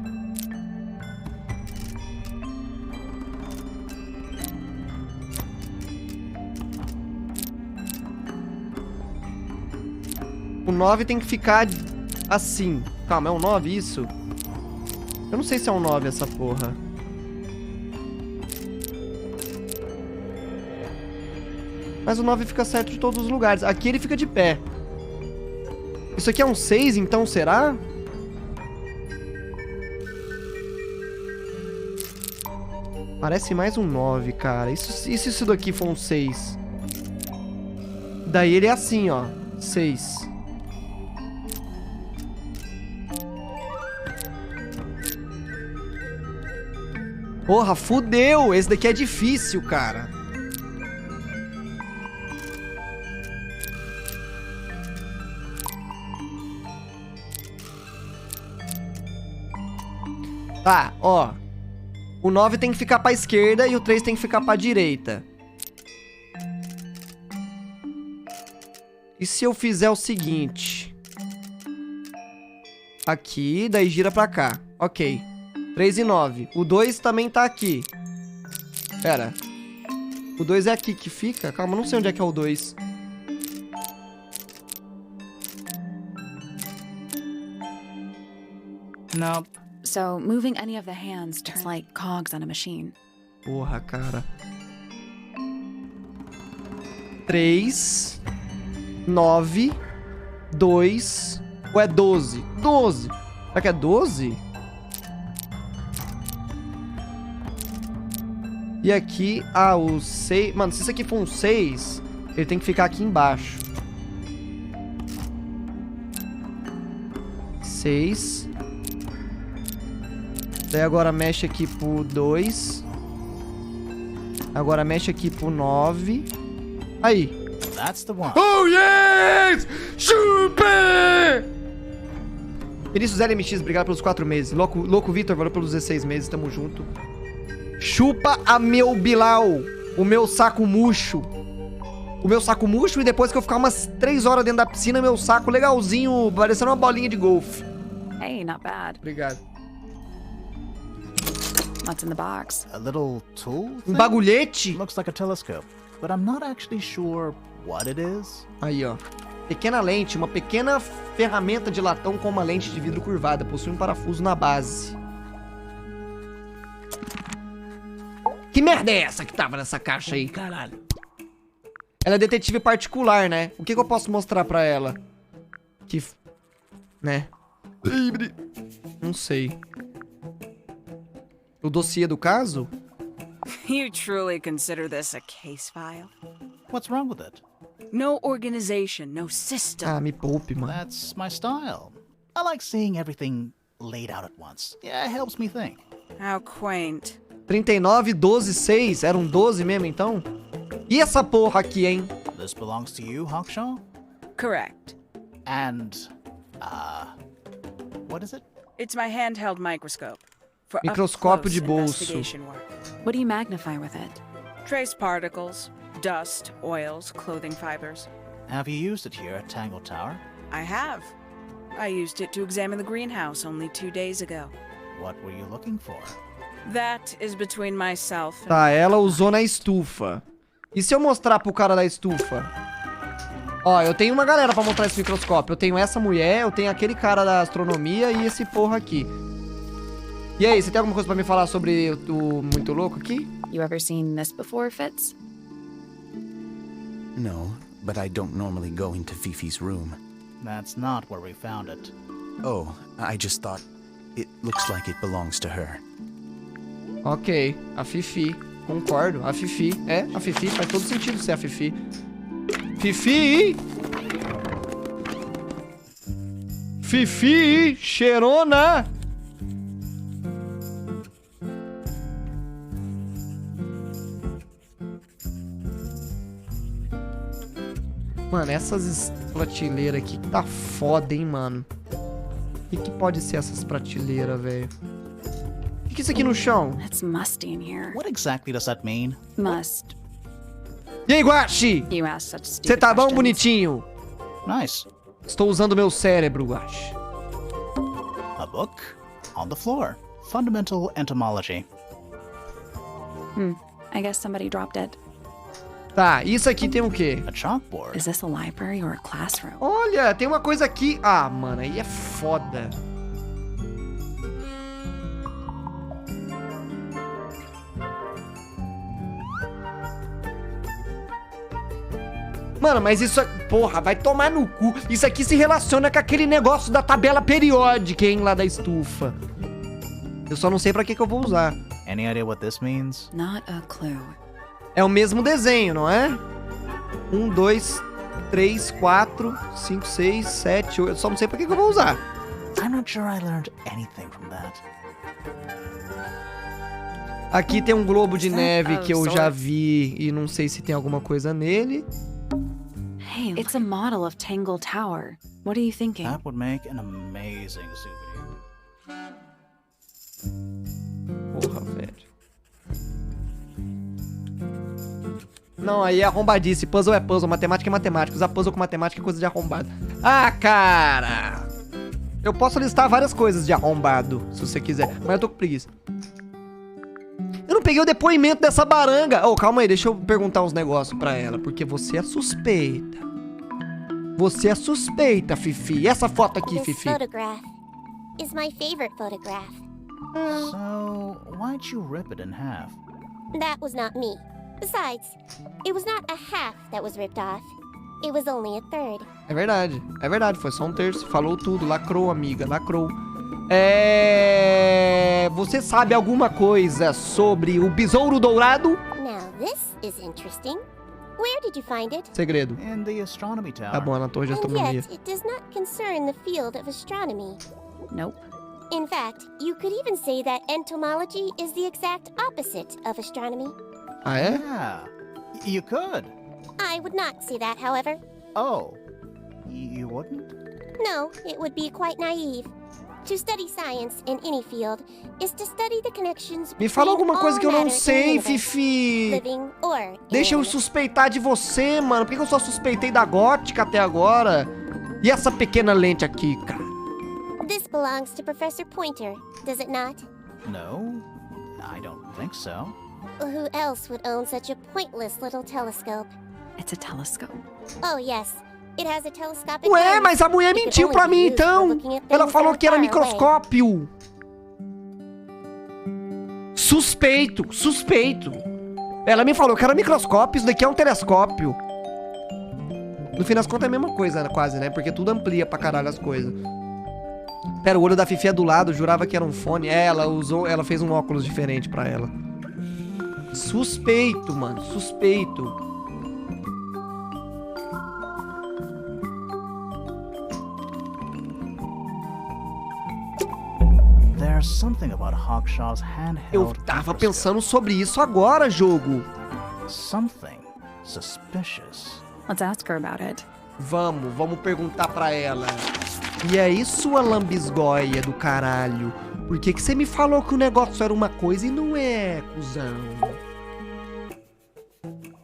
O 9 tem que ficar assim. Calma, é um 9 isso? Eu não sei se é um 9 essa porra. Mas o 9 fica certo de todos os lugares. Aqui ele fica de pé. Isso aqui é um 6, então, será? Parece mais um 9, cara. E se isso daqui for um 6? Daí ele é assim, ó. 6. Porra, fudeu. Esse daqui é difícil, cara. Tá, ó. O 9 tem que ficar pra esquerda e o 3 tem que ficar pra direita. E se eu fizer o seguinte? Aqui, daí gira pra cá. Ok. 3 e 9. O 2 também tá aqui. Pera. O 2 é aqui que fica? Calma, não sei onde é que é o 2. No. So, moving any of the hands turns like cogs on a machine. Porra, cara. 3, 9, 2... Ou é 12? 12. Será que é 12? E aqui... Ah, o 6... Mano, se isso aqui for um 6, ele tem que ficar aqui embaixo. 6. Daí agora mexe aqui pro 2. Agora mexe aqui pro 9. Aí. That's the one. Oh, yes! Super! Vinícius LMX, obrigado pelos 4 meses. Louco Vitor, valeu pelos 16 meses, tamo junto. Chupa a meu Bilal, o meu saco murcho. O meu saco murcho e depois que eu ficar umas 3 horas dentro da piscina, meu saco legalzinho, parecendo uma bolinha de golfe. Hey, not bad. Obrigado. What's in the box? A little tool? Um thing? bagulhete? Looks like a telescope, but I'm not actually sure what it is. Aí, ó. Pequena lente, uma pequena ferramenta de latão com uma lente de vidro curvada. Possui um parafuso na base. Que merda é essa que tava nessa caixa aí, caralho? Ela é detetive particular, né? O que eu posso mostrar pra ela? Que... Né? Não sei. O dossiê do caso? You truly consider this a case file? What's wrong with it? No organization, no system. Ah, me poupe, mano. That's my style. I like seeing everything laid out at once. Yeah, it helps me think. How quaint. 39, 12, 6. Era um 12 mesmo, então? E essa porra aqui, hein? This belongs to you, Hawkshaw? Correct. And, what is it? It's my handheld microscope. For up Microscópio de close bolso. investigation work. What do you magnify with it? Trace particles, dust, oils, clothing fibers. Have you used it here at Tangle Tower? I have. I used it to examine the greenhouse only 2 days ago. What were you looking for? That is between myself and... Tá, ela usou na estufa. E se eu mostrar pro cara da estufa? Ó, eu tenho uma galera pra mostrar esse microscópio. Eu tenho essa mulher, eu tenho aquele cara da astronomia e esse porra aqui. E aí, você tem alguma coisa pra me falar sobre o muito louco aqui? You ever seen this before, Fitz? No, but I don't normally go into Fifi's room. That's not where we found it. Oh, I just thought it looks like it belongs to her. Ok, a Fifi. Concordo, a Fifi. É, a Fifi, faz todo sentido ser a Fifi. Fifi! Fifi! Cheirona! Mano, essas prateleiras aqui tá foda, hein, mano. O que pode ser essas prateleiras, velho? O que é isso aqui no chão? It's musty in here. What exactly does that mean? Must. E aí, Guaxi? You ask such stupid Você tá bom, questions. bonitinho? Nice. Estou usando meu cérebro, Guaxi. A book on the floor. Fundamental entomology. I guess somebody dropped it. Tá, isso aqui tem o quê? A chalkboard. Is this a library or a classroom? Olha, tem uma coisa aqui. Ah, mano, aí é foda. Mano, mas isso... Porra, vai tomar no cu. Isso aqui se relaciona com aquele negócio da tabela periódica, hein, lá da estufa. Eu só não sei pra que eu vou usar. Any idea what this means? Not a clue. É o mesmo desenho, não é? 1, 2, 3, 4, 5, 6, 7, 8. Eu só não sei pra que eu vou usar. I'm not sure I learned anything from that. Aqui tem um globo de neve que eu Oh, já sorry. vi e não sei se tem alguma coisa nele. Hey, it's a model of Tangle Tower. What are you thinking? That would make an amazing souvenir. Porra, velho. Não, aí é arrombadice. Puzzle é puzzle, matemática é matemática. Usar puzzle com matemática é coisa de arrombado. Ah, cara! Eu posso listar várias coisas de arrombado, se você quiser. Mas eu tô com preguiça. Eu não peguei o depoimento dessa baranga. Oh, calma aí, deixa eu perguntar uns negócios pra ela. Porque você é suspeita. Você é suspeita, Fifi. E essa foto aqui, This Fifi? photograph is my favorite photograph. So, why'd you rip it in half? That was not me. Besides, it was not a half that was ripped off. It was only a third. É verdade, foi só um terço. Falou tudo, lacrou, amiga, lacrou. Você sabe alguma coisa sobre o besouro dourado? Now this is interesting. Where did you find it? Segredo. In the astronomy tower. Tá bom, na torre de And astronomia. yet, it does not concern the field of astronomy. Nope. In fact, you could even say that entomology is the exact opposite of astronomy. Ah, é? Yeah, you could. I would not say that, however. Oh, you wouldn't? No, it would be quite naive. To study science in any field is to study the connections Me fala between alguma coisa all que eu não matter in the sei, universe, Fifi. living or Deixa eu inanimate. suspeitar de você, mano. Por que eu só suspeitei da gótica até agora? E essa pequena lente aqui, cara? This belongs to Professor Pointer, does it not? No, I don't think so. Who else would own such a pointless little telescope? It's a telescope. Oh, yes. It has a telescopic Ué, lens. mas a mulher It could mentiu only pra be mim, used for então. looking at Ela things falou that que era are far away. microscópio. Suspeito. Ela me falou que era microscópio, isso daqui é um telescópio. No fim das contas é a mesma coisa, né, quase, né? Porque tudo amplia pra caralho as coisas. Pera, o olho da Fifi é do lado, eu jurava que era um fone. Ela fez um óculos diferente pra ela. Suspeito, mano, suspeito. There's something about Hawkshaw's handheld. Eu tava microscope. pensando sobre isso agora, jogo. Something suspicious. Let's ask her about it. Vamos perguntar pra ela. E aí, sua lambisgoia do caralho? Por que você me falou que o negócio era uma coisa e não é, cuzão?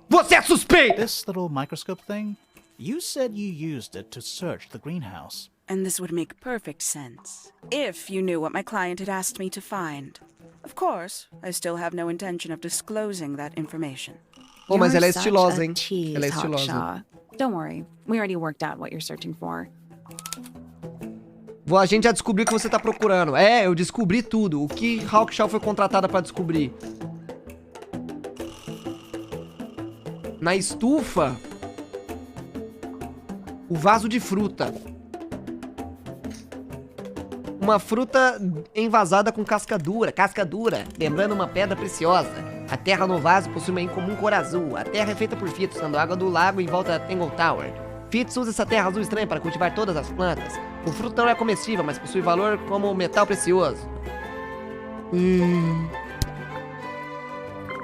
Você é suspeita! This little microscope thing? You said you used it to search the greenhouse. And this would make perfect sense, if you knew what my client had asked me to find. Of course, I still have no intention of disclosing that information. Oh, mas You're ela é such estilosa, a hein? tease, Ela é estilosa. Hawkshaw. Don't worry, we already worked out what you're searching for. A gente já descobriu o que você tá procurando. É, eu descobri tudo. O que Hawkshaw foi contratada pra descobrir? Na estufa, o vaso de fruta. Uma fruta envasada com casca dura, lembrando uma pedra preciosa. A terra no vaso possui uma incomum cor azul. A terra é feita por Fitz, dando água do lago em volta da Tangle Tower. Fitz usa essa terra azul estranha para cultivar todas as plantas. O fruto não é comestível, mas possui valor como metal precioso.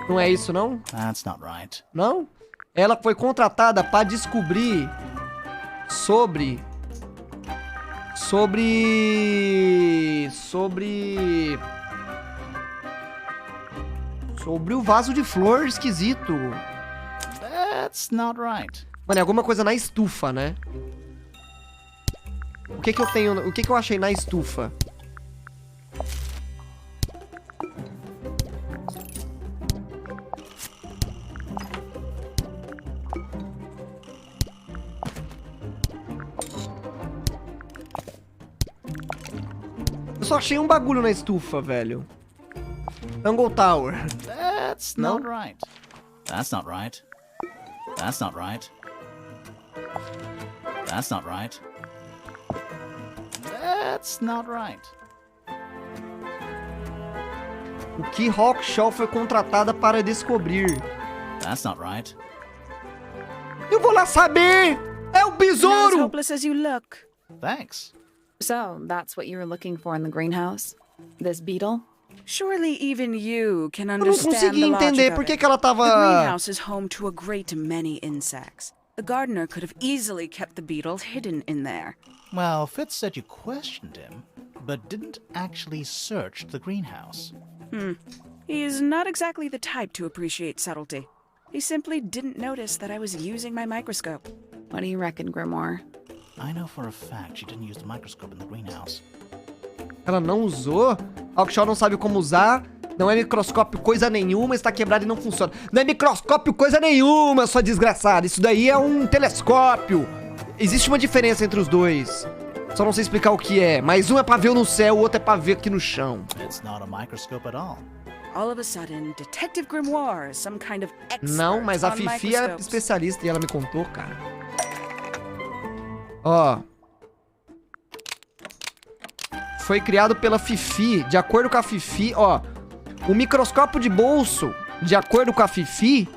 Não é isso, não? That's not right. Não? Ela foi contratada para descobrir sobre o vaso de flor esquisito. That's not right. Mano, é alguma coisa na estufa, né? O que que eu tenho... O que que eu achei na estufa? Eu só achei um bagulho na estufa, velho. Tangle Tower. That's No? not right. That's not right. That's not right. That's not right. That's not right. O que Hawkshaw foi contratada para descobrir? That's not right. Eu vou lá saber! É o Not as besouro! hopeless as you look. Thanks. So, that's what you were looking for in the greenhouse? This beetle? Surely even you can Eu não understand consegui the logic entender of por que it. que ela The tava... greenhouse is home to a great many insects. The gardener could have easily kept the beetle hidden in there. Well, Fitz said you questioned him, but didn't actually search the greenhouse. He is not exactly the type to appreciate subtlety. He simply didn't notice that I was using my microscope. What do you reckon, Grimoire? I know for a fact she didn't use the microscope in the greenhouse. Ela não usou? Hawkshaw não sabe como usar. Não é microscópio coisa nenhuma, está quebrado e não funciona. Não é microscópio coisa nenhuma, sua desgraçada. Isso daí é um telescópio. Existe uma diferença entre os dois. Só não sei explicar o que é. Mas um é pra ver no céu, o outro é pra ver aqui no chão. It's not a microscope at all. All of a sudden, Detective Grimoire is some kind of expert Não, mas a on Fifi é microscopes. especialista e ela me contou, cara. Ó. Foi criado pela Fifi. De acordo com a Fifi, ó. O microscópio de bolso, de acordo com a Fifi,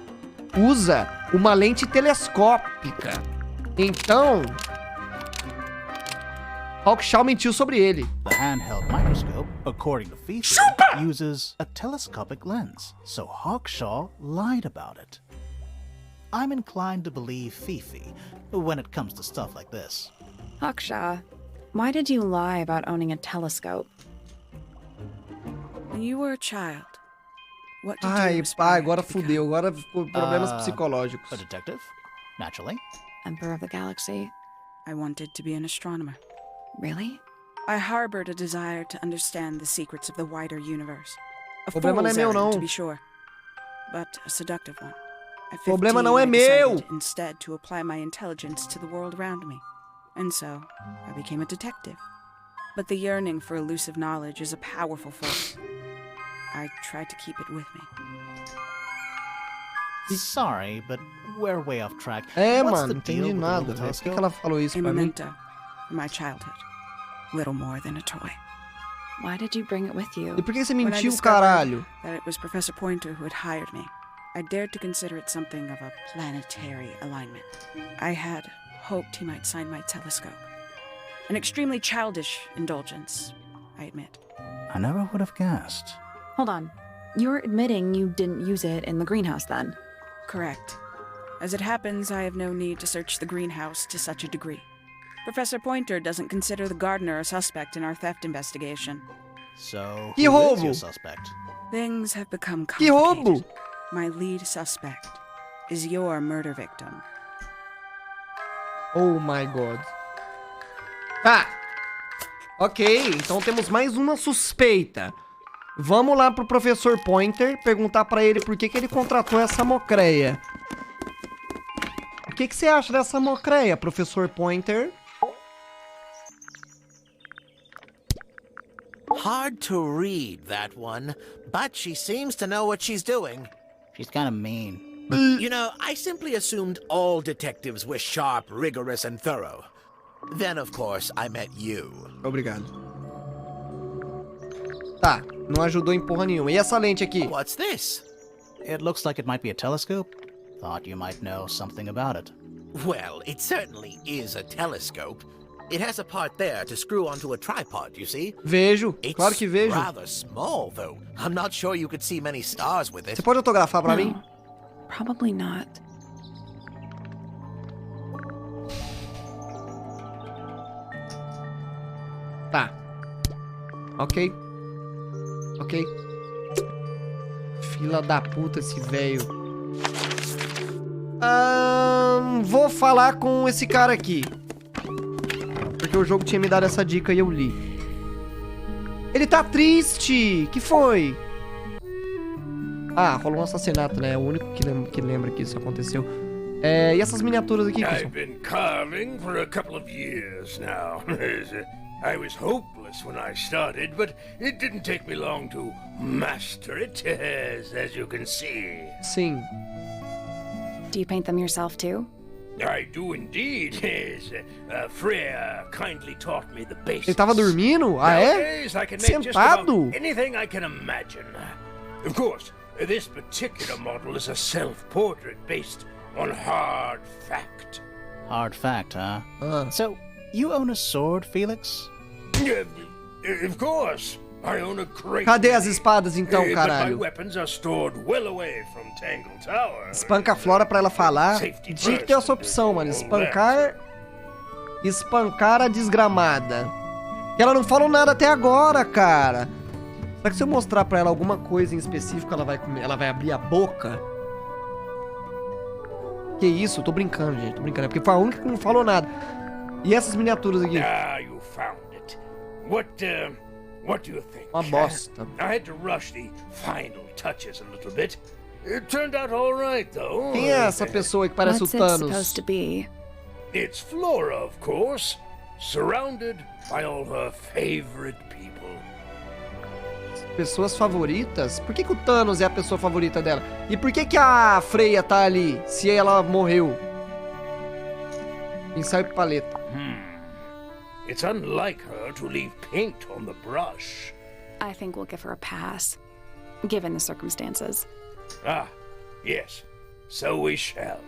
usa uma lente telescópica. Então, Hawkshaw mentiu sobre ele. The handheld microscope, according to Fifi, uses a telescopic lens, so Hawkshaw lied about it. I'm inclined to believe Fifi when it comes to stuff like this. Hawkshaw, why did you lie about owning a telescope? When you were a child, what did you Ai, pai, aspire agora to become? fudeu. Agora ficou problemas psicológicos. A detective? Naturally. Emperor of the Galaxy? I wanted to be an astronomer. Really? I harbored a desire to understand the secrets of the wider universe. A Problema não é fool's meu, errand, não. to be sure, but a seductive one. At Problema 15, não é I meu. decided instead to apply my intelligence to the world around me. And so, I became a detective. But the yearning for elusive knowledge is a powerful force. I tried to keep it with me. Sorry, but we're way off track. É, What's mano, the não deal entendi with the nada, little velho. Por que telescope? ela falou isso A pra mim? memento from my childhood. Little more than a toy. Why did you bring it with you? E por que você When I mentiu, discovered caralho? that it was Professor Pointer who had hired me, I dared to consider it something of a planetary alignment. I had hoped he might sign my telescope. An extremely childish indulgence, I admit. I never would have guessed. Hold on. You're admitting you didn't use it in the greenhouse then? Correct. As it happens, I have no need to search the greenhouse to such a degree. Professor Pointer doesn't consider the gardener a suspect in our theft investigation. So, Que who is roubo? your suspect? Things have become Que complicated. roubo? My lead suspect is your murder victim. Oh my god. Tá. Ok, então temos mais uma suspeita. Vamos lá pro Professor Pointer perguntar pra ele por que ele contratou essa mocreia. O que você acha dessa mocreia, Professor Pointer? Hard to read, that one, but she seems to know what she's doing. She's kind of mean. You know, I simply assumed all detectives were sharp, rigorous, and thorough. Then, of course, I met you. Obrigado. Tá, não ajudou em porra nenhuma. E essa lente aqui? What's this? It looks like it might be a telescope. Thought you might know something about it. Well, it certainly is a telescope. It has a part there to screw onto a tripod, you see? Vejo, It's claro que vejo. rather small, though. I'm not sure you could see many stars with it. Você pode autografar pra No. mim? Probably not. Tá. Ok. Ok. Fila da puta esse velho. Vou falar com esse cara aqui. Porque o jogo tinha me dado essa dica e eu li. Ele tá triste! Que foi? Ah, rolou um assassinato, né? É o único que lembra que isso aconteceu. E essas miniaturas aqui, I've pessoal? been carving for a couple of years now. I was hopeless when I started, but it didn't take me long to master it, as you can see. Sim. Do you paint them yourself too? I do indeed. Freya kindly taught me the basics. Ele tava dormindo? Ah, é? Nowadays, I can make just Sentado? about anything I can imagine. Of course, this particular model is a self-portrait based on hard fact. Hard fact, huh? So, you own a sword, Felix? Of course. I own a great Cadê as many. espadas então, But my caralho? weapons are stored well away from Tangle Tower. Espanca a Flora pra ela falar. Tinha que ter essa opção, mano. Espancar a desgramada. E ela não falou nada até agora, cara. Será que se eu mostrar pra ela alguma coisa em específico, ela vai abrir a boca? Que isso? Tô brincando, gente. Tô brincando. É porque foi a única que não falou nada. E essas miniaturas aqui? Ah, you found it. What do you think? Uma bosta. I had to rush the final touches a little bit. It turned out all right, though. Quem é essa pessoa que parece What's o it Thanos? supposed to be? It's Flora, of course, surrounded by all her favorite people. Pessoas favoritas? Por que o Thanos é a pessoa favorita dela? E por que a Freya tá ali, se ela morreu? Pincel e paleta. It's unlike her to leave paint on the brush. I think we'll give her a pass, given the circumstances. Ah, yes, so we shall.